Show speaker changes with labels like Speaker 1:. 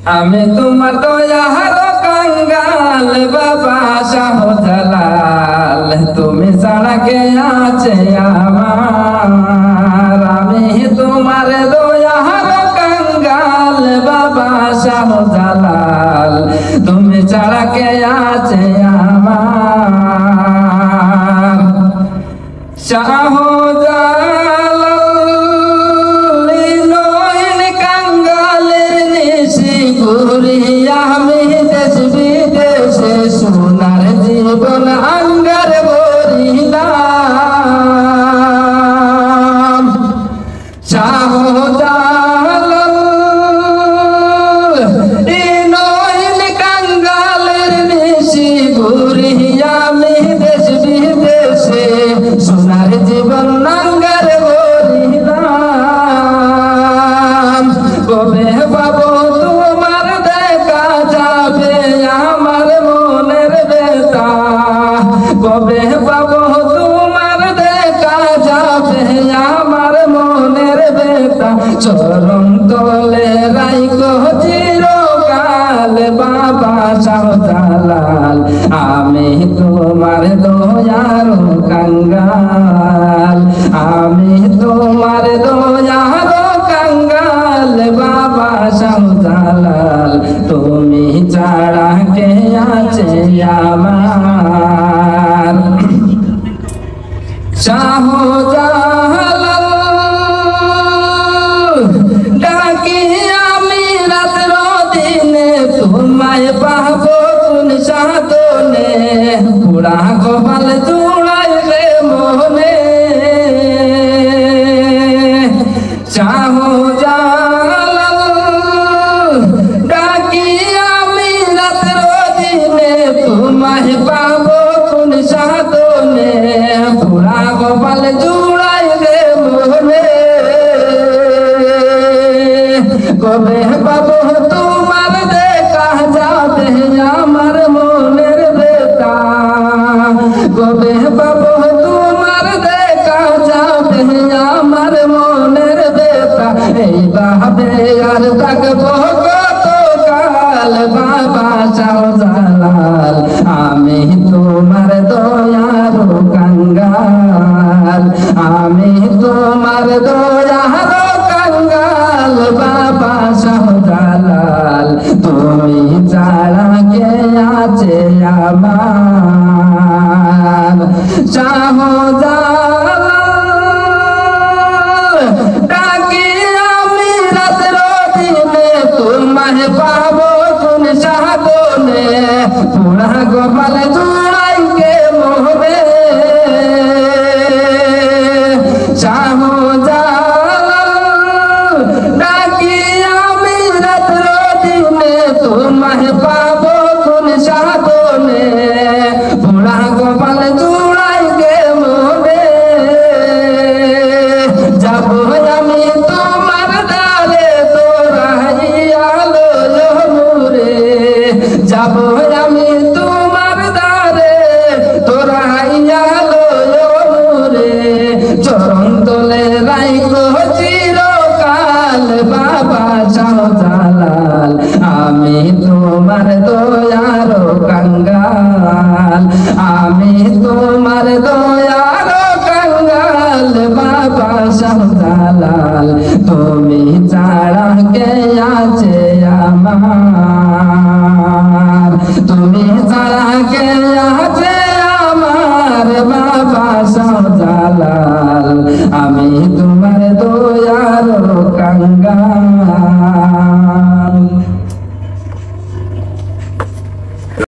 Speaker 1: আমি তোমার দয়ার কাঙ্গাল বাবা শাহজালাল, তুমি ছাড়া কে আছে আমার। আমি তোমার দয়ার কাঙ্গাল বাবা শাহজালাল, তুমি ছাড়া কে আছে আমার। শাহজালাল নয়ন কাঙ্গালের নিশি ঘুরিয়া আমি দেশ বিদেশে সোনার জীবন আঙ্গার ভরিলাম। শাহজালাল নয়ন কাঙ্গালের নিশি ঘুরিয়া আমি দেশ বিদেশে সোনার জীবন আঙ্গার ভরিলাম। কবে পাবো তোমার দেখা যাবে আমার মনের ব্যথা, কবে পাবো তোমার দেখা যাবে আমার মনের ব্যথা। চরণ তলে রাইখো চিরকাল বাবা শাহজালাল, আমি তোমার দয়ার কাঙ্গাল, আমি তোমার দয়ার কাঙ্গাল বাবা শাহজালাল, তুমি ছাড়া কে আছে আমার। শাহজালাল ডাকি আমি রাত্র দিনে, তোমায় পাবো কোন সাধনে। পুরা কপাল জুড়াই রে মনে। শাহজালাল ডাকি আমি রাত্র দিনে, তোমায় পাবো কোন সাধনে। পুরা কপাল জুড়াই রে মনে। কবে পাবো তোমার দেখা যাবে আমার মনের ব্যথা, কবে পাবো তোমার দেখা যাবে আমার মনের ব্যথা। এইভাবে আর থাকবো কত কাল বাবা শাহজালাল, আমি তোমার দয়ার কাঙ্গাল, আমি তোমার দয়ার কাঙ্গাল বাবা শাহজালাল, তুমি ছাড়া কে আছে আমার। শাহজালাল ডাকি আমি রাত্র দিনে, তোমায় পাবো কোন সাধনে। পুরা গোপাল জুড়াই কে মোহবে। শাহজালাল ডাকি আমি রাত্র দিনে, তোমায় পাবো কোন সাধনে। পুরা গোপাল জুড়াই কে মোহবে। যাবো আমি তোমার দ্বারে তোরাইয়া লইও মোরে, যাবো আমি তোমার দ্বারে তোরাইয়া লইও মোরে। চরণ তলে রাইখো চিরকাল বাবা শাহজালাল, আমি তোমার দয়ার কাঙ্গাল, আমি তোমার দয়ার কাঙ্গাল বাবা শাহজালাল, তুমি ছাড়া কে আছে আমার। তুমি ছাড়া কে আছে আমার বাবা শাহজালাল, আমি তোমার দয়ার কাঙ্গাল।